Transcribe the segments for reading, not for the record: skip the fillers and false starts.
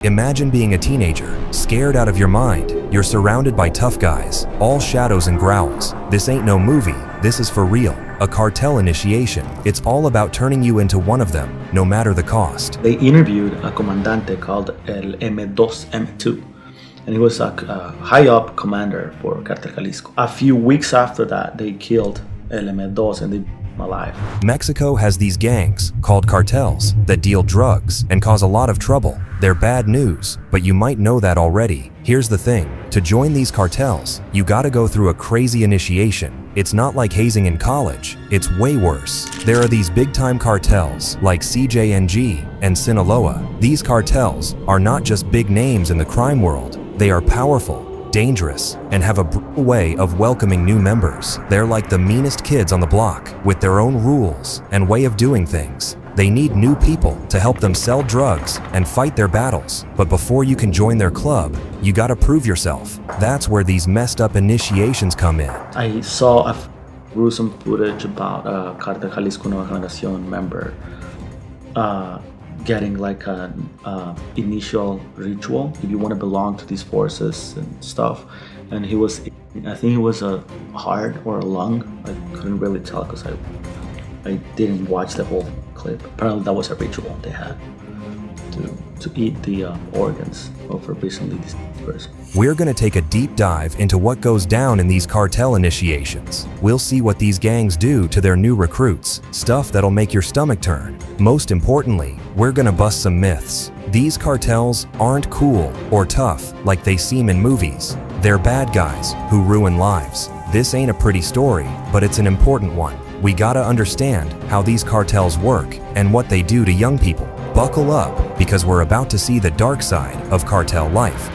Imagine being a teenager, scared out of your mind. You're surrounded by tough guys, all shadows and growls. This ain't no movie, this is for real. A cartel initiation. It's all about turning you into one of them, no matter the cost. They interviewed a comandante called El M2, M2. And he was a high-up commander for Cartel Jalisco. A few weeks after that, they killed El M2 and they alive. Mexico has these gangs, called cartels, that deal drugs and cause a lot of trouble. They're bad news, but you might know that already. Here's the thing, to join these cartels, you gotta go through a crazy initiation. It's not like hazing in college, it's way worse. There are these big-time cartels, like CJNG and Sinaloa. These cartels are not just big names in the crime world, they are powerful, dangerous, and have a brutal way of welcoming new members. They're like the meanest kids on the block, with their own rules and way of doing things. They need new people to help them sell drugs and fight their battles. But before you can join their club, you gotta prove yourself. That's where these messed up initiations come in. I saw a gruesome footage about a Cartel Jalisco Nueva Generación member getting like an initial ritual if you want to belong to these forces and stuff. And he was, I think it was a heart or a lung. I couldn't really tell because I didn't watch the whole clip. Apparently that was a ritual they had to eat the organs of a recently deceased person. We're gonna take a deep dive into what goes down in these cartel initiations. We'll see what these gangs do to their new recruits, stuff that'll make your stomach turn. Most importantly, we're gonna bust some myths. These cartels aren't cool or tough like they seem in movies. They're bad guys who ruin lives. This ain't a pretty story, but it's an important one. We gotta understand how these cartels work and what they do to young people. Buckle up, because we're about to see the dark side of cartel life.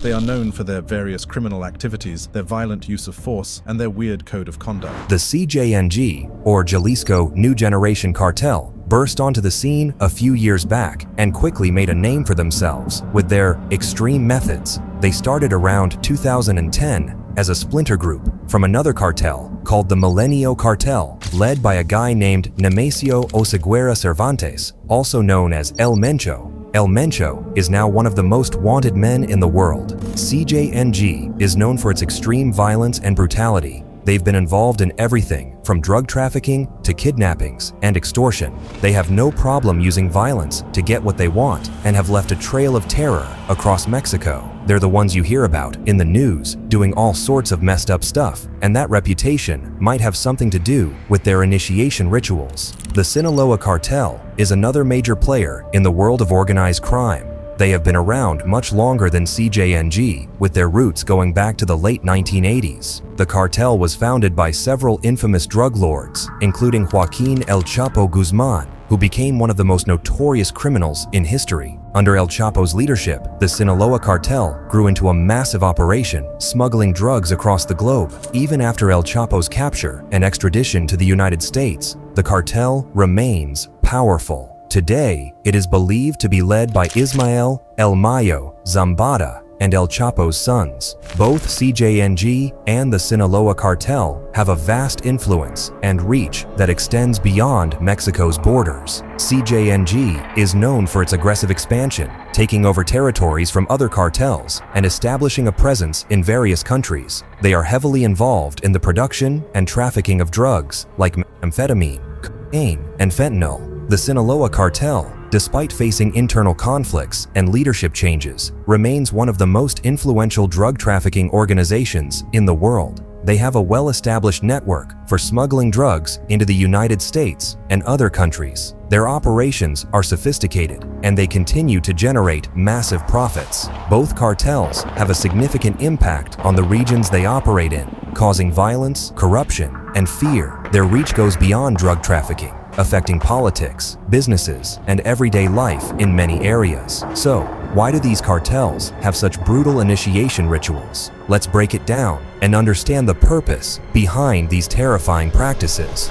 They are known for their various criminal activities, their violent use of force, and their weird code of conduct. The CJNG, or Jalisco New Generation Cartel, burst onto the scene a few years back and quickly made a name for themselves with their extreme methods. They started around 2010 as a splinter group from another cartel called the Milenio Cartel, led by a guy named Nemesio Oseguera Cervantes, also known as El Mencho. El Mencho is now one of the most wanted men in the world. CJNG is known for its extreme violence and brutality. They've been involved in everything from drug trafficking to kidnappings and extortion. They have no problem using violence to get what they want and have left a trail of terror across Mexico. They're the ones you hear about in the news, doing all sorts of messed up stuff, and that reputation might have something to do with their initiation rituals. The Sinaloa Cartel is another major player in the world of organized crime. They have been around much longer than CJNG, with their roots going back to the late 1980s. The cartel was founded by several infamous drug lords, including Joaquin El Chapo Guzman, who became one of the most notorious criminals in history. Under El Chapo's leadership, the Sinaloa Cartel grew into a massive operation, smuggling drugs across the globe. Even after El Chapo's capture and extradition to the United States, the cartel remains powerful. Today, it is believed to be led by Ismael El Mayo Zambada and El Chapo's sons. Both CJNG and the Sinaloa Cartel have a vast influence and reach that extends beyond Mexico's borders. CJNG is known for its aggressive expansion, taking over territories from other cartels and establishing a presence in various countries. They are heavily involved in the production and trafficking of drugs like amphetamine, cocaine, and fentanyl. The Sinaloa Cartel, despite facing internal conflicts and leadership changes, remains one of the most influential drug trafficking organizations in the world. They have a well-established network for smuggling drugs into the United States and other countries. Their operations are sophisticated, and they continue to generate massive profits. Both cartels have a significant impact on the regions they operate in, causing violence, corruption, and fear. Their reach goes beyond drug trafficking, affecting politics, businesses, and everyday life in many areas. So, why do these cartels have such brutal initiation rituals? Let's break it down and understand the purpose behind these terrifying practices.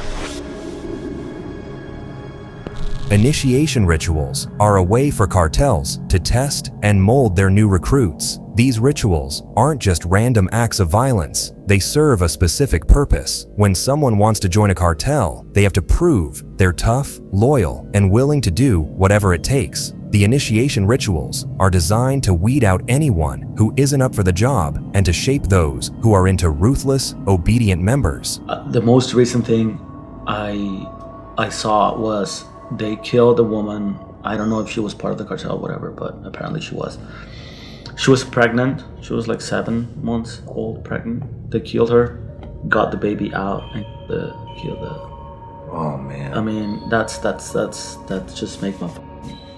Initiation rituals are a way for cartels to test and mold their new recruits. These rituals aren't just random acts of violence, they serve a specific purpose. When someone wants to join a cartel, they have to prove they're tough, loyal, and willing to do whatever it takes. The initiation rituals are designed to weed out anyone who isn't up for the job and to shape those who are into ruthless, obedient members. The most recent thing I saw was they killed a woman. I don't know if she was part of the cartel or whatever, but apparently she was. She was pregnant. She was like 7 months old, pregnant. They killed her, got the baby out, and killed the. Oh man. I mean, that just make my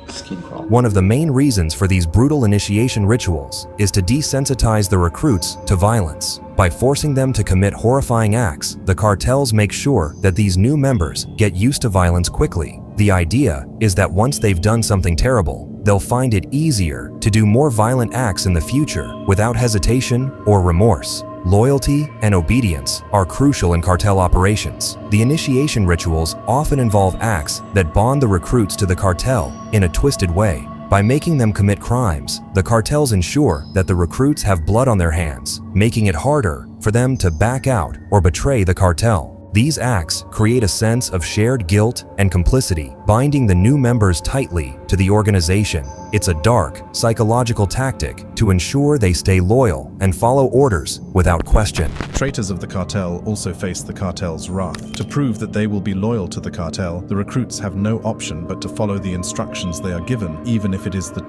skin crawl. One of the main reasons for these brutal initiation rituals is to desensitize the recruits to violence. By forcing them to commit horrifying acts, the cartels make sure that these new members get used to violence quickly. The idea is that once they've done something terrible, they'll find it easier to do more violent acts in the future without hesitation or remorse. Loyalty and obedience are crucial in cartel operations. The initiation rituals often involve acts that bond the recruits to the cartel in a twisted way. By making them commit crimes, the cartels ensure that the recruits have blood on their hands, making it harder for them to back out or betray the cartel. These acts create a sense of shared guilt and complicity, binding the new members tightly to the organization. It's a dark, psychological tactic to ensure they stay loyal and follow orders without question. Traitors of the cartel also face the cartel's wrath. To prove that they will be loyal to the cartel, the recruits have no option but to follow the instructions they are given, even if it is the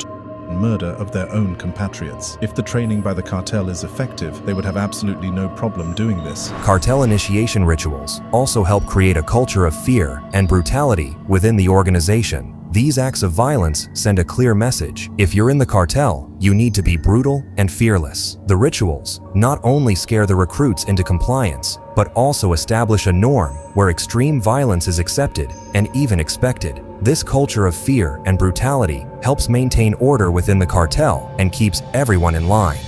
murder of their own compatriots. If the training by the cartel is effective, they would have absolutely no problem doing this. Cartel initiation rituals also help create a culture of fear and brutality within the organization. These acts of violence send a clear message. If you're in the cartel, you need to be brutal and fearless. The rituals not only scare the recruits into compliance, but also establish a norm where extreme violence is accepted and even expected. This culture of fear and brutality helps maintain order within the cartel and keeps everyone in line.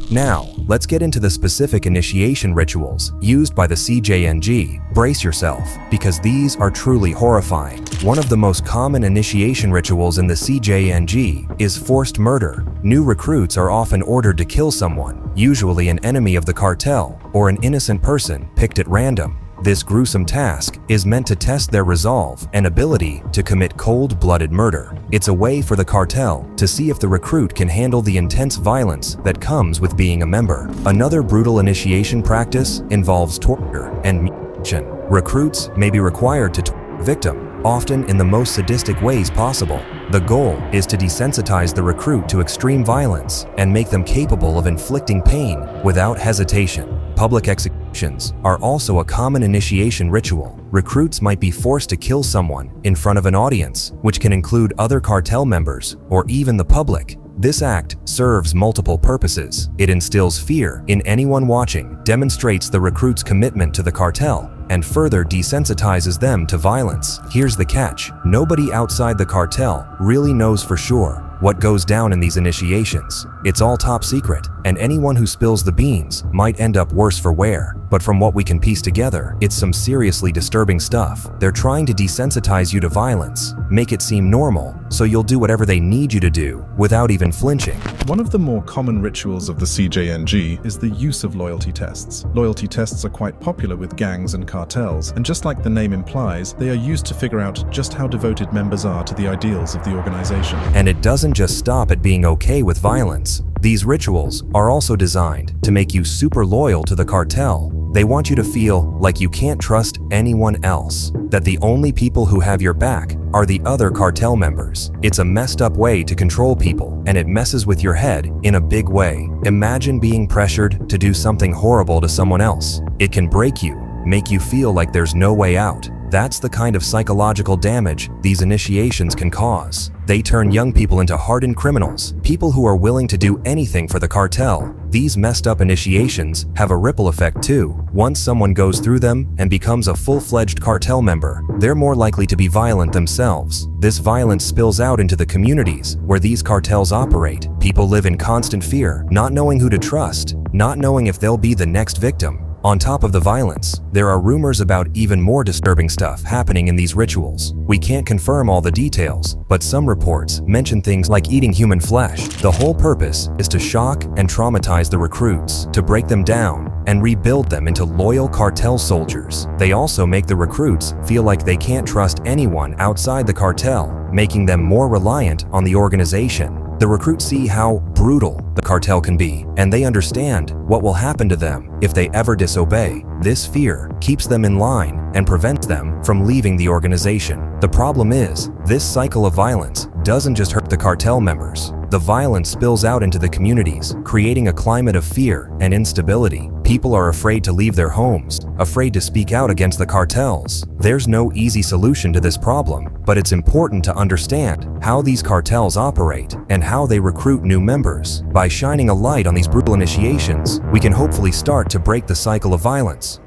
Now, let's get into the specific initiation rituals used by the CJNG. Brace yourself, because these are truly horrifying. One of the most common initiation rituals in the CJNG is forced murder. New recruits are often ordered to kill someone, usually an enemy of the cartel or an innocent person picked at random. This gruesome task is meant to test their resolve and ability to commit cold-blooded murder. It's a way for the cartel to see if the recruit can handle the intense violence that comes with being a member. Another brutal initiation practice involves torture and mutilation. Recruits may be required to torture the victim, often in the most sadistic ways possible. The goal is to desensitize the recruit to extreme violence and make them capable of inflicting pain without hesitation. Public executions are also a common initiation ritual. Recruits might be forced to kill someone in front of an audience, which can include other cartel members or even the public. This act serves multiple purposes. It instills fear in anyone watching, demonstrates the recruit's commitment to the cartel, and further desensitizes them to violence. Here's the catch: nobody outside the cartel really knows for sure what goes down in these initiations. It's all top secret, and anyone who spills the beans might end up worse for wear. But from what we can piece together, it's some seriously disturbing stuff. They're trying to desensitize you to violence, make it seem normal, so you'll do whatever they need you to do without even flinching. One of the more common rituals of the CJNG is the use of loyalty tests. Loyalty tests are quite popular with gangs and cartels, and just like the name implies, they are used to figure out just how devoted members are to the ideals of the organization. And it doesn't just stop at being okay with violence. These rituals are also designed to make you super loyal to the cartel. They want you to feel like you can't trust anyone else, that the only people who have your back are the other cartel members. It's a messed up way to control people, and it messes with your head in a big way. Imagine being pressured to do something horrible to someone else. It can break you, make you feel like there's no way out. That's the kind of psychological damage these initiations can cause. They turn young people into hardened criminals, people who are willing to do anything for the cartel. These messed up initiations have a ripple effect too. Once someone goes through them and becomes a full-fledged cartel member, they're more likely to be violent themselves. This violence spills out into the communities where these cartels operate. People live in constant fear, not knowing who to trust, not knowing if they'll be the next victim. On top of the violence, there are rumors about even more disturbing stuff happening in these rituals. We can't confirm all the details, but some reports mention things like eating human flesh. The whole purpose is to shock and traumatize the recruits, to break them down and rebuild them into loyal cartel soldiers. They also make the recruits feel like they can't trust anyone outside the cartel, making them more reliant on the organization. The recruits see how brutal the cartel can be, and they understand what will happen to them if they ever disobey. This fear keeps them in line and prevents them from leaving the organization. The problem is, this cycle of violence doesn't just hurt the cartel members. The violence spills out into the communities, creating a climate of fear and instability. People are afraid to leave their homes, afraid to speak out against the cartels. There's no easy solution to this problem, but it's important to understand how these cartels operate and how they recruit new members. By shining a light on these brutal initiations, we can hopefully start to break the cycle of violence.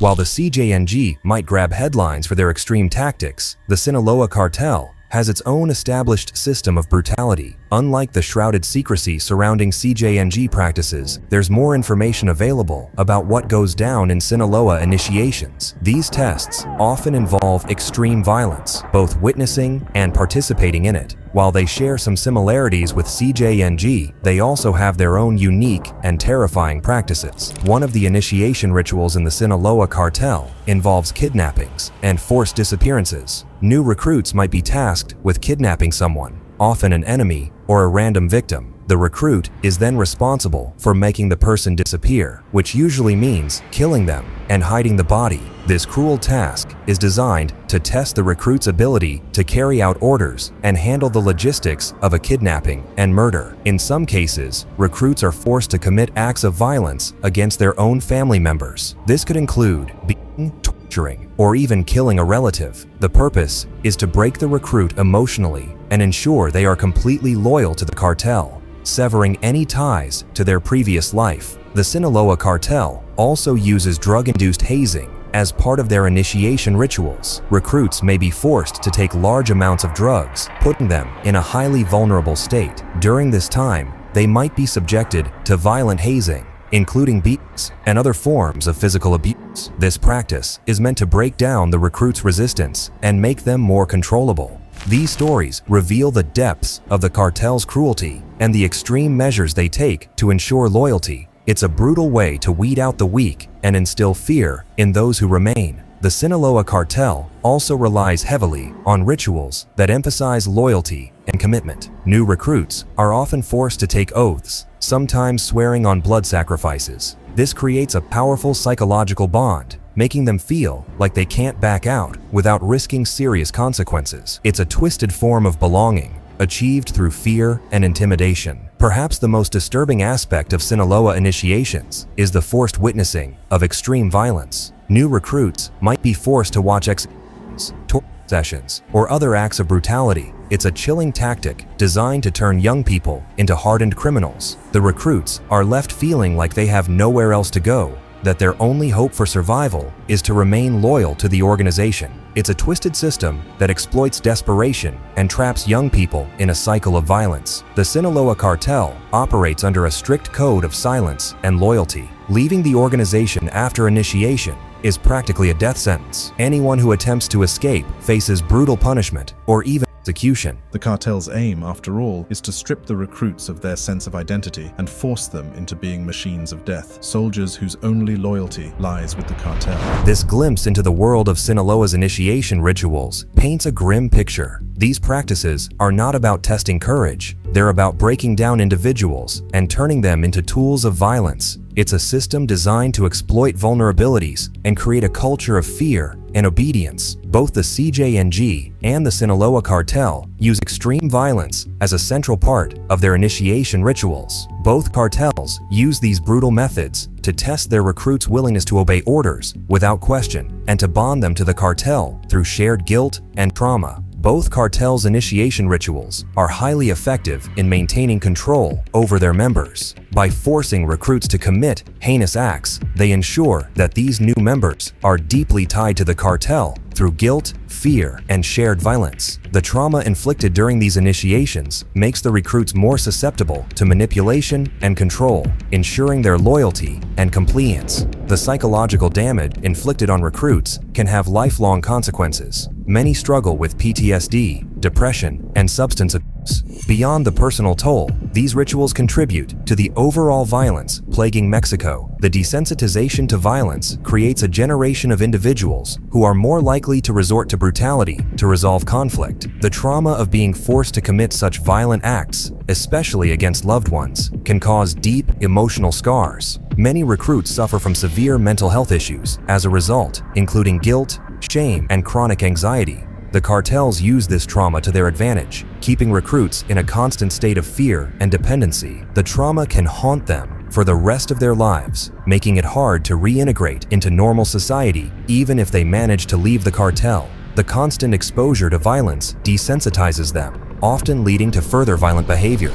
While the CJNG might grab headlines for their extreme tactics, the Sinaloa cartel has its own established system of brutality. Unlike the shrouded secrecy surrounding CJNG practices, there's more information available about what goes down in Sinaloa initiations. These tests often involve extreme violence, both witnessing and participating in it. While they share some similarities with CJNG, they also have their own unique and terrifying practices. One of the initiation rituals in the Sinaloa cartel involves kidnappings and forced disappearances. New recruits might be tasked with kidnapping someone, often an enemy or a random victim. The recruit is then responsible for making the person disappear, which usually means killing them and hiding the body. This cruel task is designed to test the recruit's ability to carry out orders and handle the logistics of a kidnapping and murder. In some cases, recruits are forced to commit acts of violence against their own family members. This could include beating, torturing, or even killing a relative. The purpose is to break the recruit emotionally and ensure they are completely loyal to the cartel, severing any ties to their previous life. The Sinaloa cartel also uses drug-induced hazing as part of their initiation rituals. Recruits may be forced to take large amounts of drugs, putting them in a highly vulnerable state. During this time, they might be subjected to violent hazing, including beatings and other forms of physical abuse. This practice is meant to break down the recruits' resistance and make them more controllable. These stories reveal the depths of the cartel's cruelty and the extreme measures they take to ensure loyalty. It's a brutal way to weed out the weak and instill fear in those who remain. The Sinaloa cartel also relies heavily on rituals that emphasize loyalty and commitment. New recruits are often forced to take oaths, sometimes swearing on blood sacrifices. This creates a powerful psychological bond, making them feel like they can't back out without risking serious consequences. It's a twisted form of belonging, achieved through fear and intimidation. Perhaps the most disturbing aspect of Sinaloa initiations is the forced witnessing of extreme violence. New recruits might be forced to watch executions, torture sessions, or other acts of brutality. It's a chilling tactic designed to turn young people into hardened criminals. The recruits are left feeling like they have nowhere else to go, that their only hope for survival is to remain loyal to the organization. It's a twisted system that exploits desperation and traps young people in a cycle of violence. The Sinaloa cartel operates under a strict code of silence and loyalty. Leaving the organization after initiation is practically a death sentence. Anyone who attempts to escape faces brutal punishment or even execution. The cartel's aim, after all, is to strip the recruits of their sense of identity and force them into being machines of death, soldiers whose only loyalty lies with the cartel. This glimpse into the world of Sinaloa's initiation rituals paints a grim picture. These practices are not about testing courage. They're about breaking down individuals and turning them into tools of violence. It's a system designed to exploit vulnerabilities and create a culture of fear and obedience. Both the CJNG and the Sinaloa cartel use extreme violence as a central part of their initiation rituals. Both cartels use these brutal methods to test their recruits' willingness to obey orders without question and to bond them to the cartel through shared guilt and trauma. Both cartels' initiation rituals are highly effective in maintaining control over their members. By forcing recruits to commit heinous acts, they ensure that these new members are deeply tied to the cartel through guilt, fear, and shared violence. The trauma inflicted during these initiations makes the recruits more susceptible to manipulation and control, ensuring their loyalty and compliance. The psychological damage inflicted on recruits can have lifelong consequences. Many struggle with PTSD, depression, and substance abuse. Beyond the personal toll, these rituals contribute to the overall violence plaguing Mexico. The desensitization to violence creates a generation of individuals who are more likely to resort to brutality to resolve conflict. The trauma of being forced to commit such violent acts, especially against loved ones, can cause deep emotional scars. Many recruits suffer from severe mental health issues as a result, including guilt, shame, and chronic anxiety. The cartels use this trauma to their advantage, keeping recruits in a constant state of fear and dependency. The trauma can haunt them for the rest of their lives, making it hard to reintegrate into normal society even if they manage to leave the cartel. The constant exposure to violence desensitizes them, often leading to further violent behavior.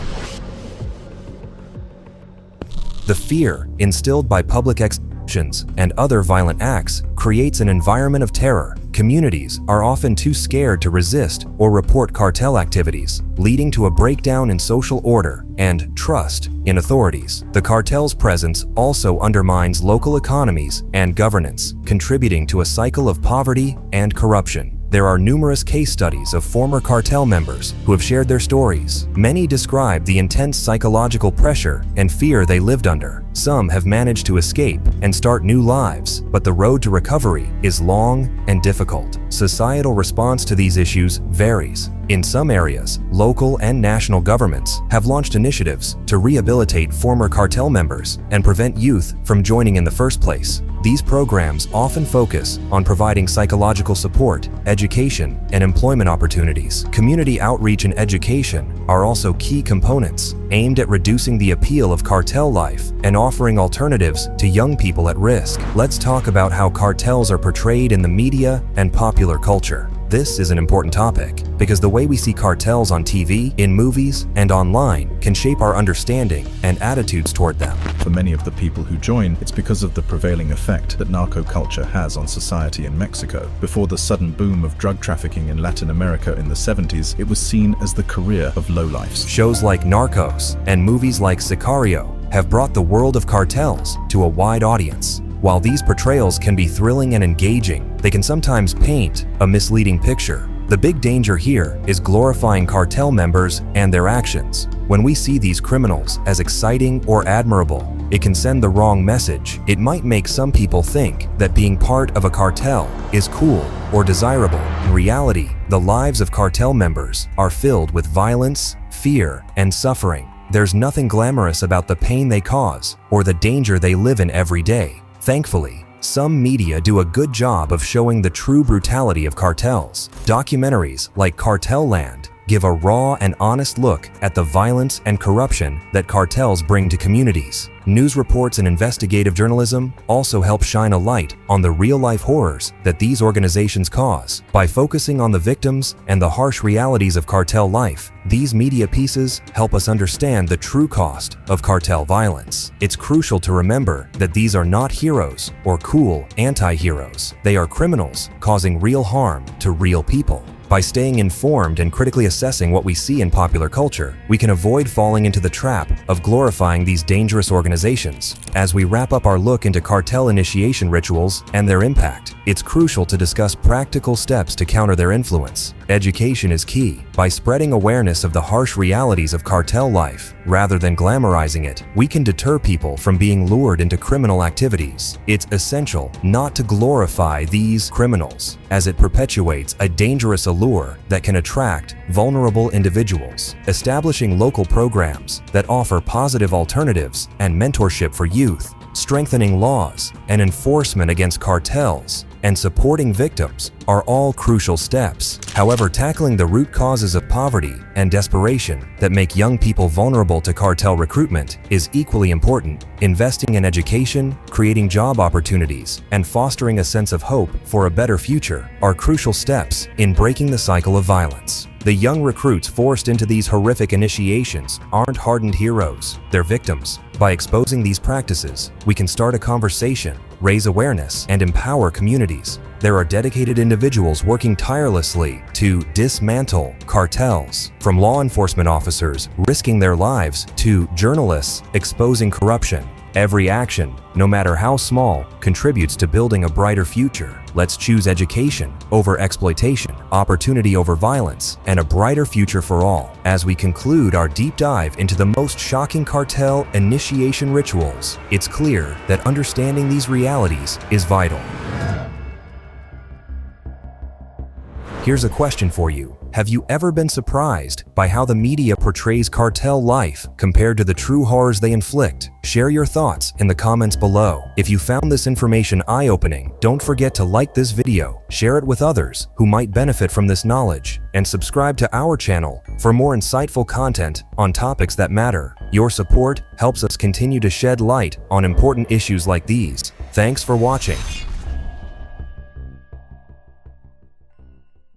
The fear instilled by public executions and other violent acts creates an environment of terror. Communities are often too scared to resist or report cartel activities, leading to a breakdown in social order and trust in authorities. The cartel's presence also undermines local economies and governance, contributing to a cycle of poverty and corruption. There are numerous case studies of former cartel members who have shared their stories. Many describe the intense psychological pressure and fear they lived under. Some have managed to escape and start new lives, but the road to recovery is long and difficult. Societal response to these issues varies. In some areas, local and national governments have launched initiatives to rehabilitate former cartel members and prevent youth from joining in the first place. These programs often focus on providing psychological support, education, and employment opportunities. Community outreach and education are also key components aimed at reducing the appeal of cartel life and offering alternatives to young people at risk. Let's talk about how cartels are portrayed in the media and popular culture. This is an important topic because the way we see cartels on TV, in movies, and online can shape our understanding and attitudes toward them. For many of the people who join, it's because of the prevailing effect that narco culture has on society in Mexico. Before the sudden boom of drug trafficking in Latin America in the 70s, it was seen as the career of lowlifes. Shows like Narcos and movies like Sicario have brought the world of cartels to a wide audience. While these portrayals can be thrilling and engaging, they can sometimes paint a misleading picture. The big danger here is glorifying cartel members and their actions. When we see these criminals as exciting or admirable, it can send the wrong message. It might make some people think that being part of a cartel is cool or desirable. In reality, the lives of cartel members are filled with violence, fear, and suffering. There's nothing glamorous about the pain they cause or the danger they live in every day. Thankfully, some media do a good job of showing the true brutality of cartels. Documentaries like Cartel Land give a raw and honest look at the violence and corruption that cartels bring to communities. News reports and investigative journalism also help shine a light on the real-life horrors that these organizations cause. By focusing on the victims and the harsh realities of cartel life, these media pieces help us understand the true cost of cartel violence. It's crucial to remember that these are not heroes or cool anti-heroes. They are criminals causing real harm to real people. By staying informed and critically assessing what we see in popular culture, we can avoid falling into the trap of glorifying these dangerous organizations. As we wrap up our look into cartel initiation rituals and their impact, it's crucial to discuss practical steps to counter their influence. Education is key. By spreading awareness of the harsh realities of cartel life, rather than glamorizing it, we can deter people from being lured into criminal activities. It's essential not to glorify these criminals, as it perpetuates a dangerous allure that can attract vulnerable individuals. Establishing local programs that offer positive alternatives and mentorship for youth, strengthening laws and enforcement against cartels, and supporting victims are all crucial steps. However, tackling the root causes of poverty and desperation that make young people vulnerable to cartel recruitment is equally important. Investing in education, creating job opportunities, and fostering a sense of hope for a better future are crucial steps in breaking the cycle of violence. The young recruits forced into these horrific initiations aren't hardened heroes, they're victims. By exposing these practices, we can start a conversation, raise awareness, and empower communities. There are dedicated individuals working tirelessly to dismantle cartels, from law enforcement officers risking their lives to journalists exposing corruption. Every action, no matter how small, contributes to building a brighter future. Let's choose education over exploitation, opportunity over violence, and a brighter future for all. As we conclude our deep dive into the most shocking cartel initiation rituals, it's clear that understanding these realities is vital. Here's a question for you. Have you ever been surprised by how the media portrays cartel life compared to the true horrors they inflict? Share your thoughts in the comments below. If you found this information eye-opening, don't forget to like this video, share it with others who might benefit from this knowledge, and subscribe to our channel for more insightful content on topics that matter. Your support helps us continue to shed light on important issues like these. Thanks for watching.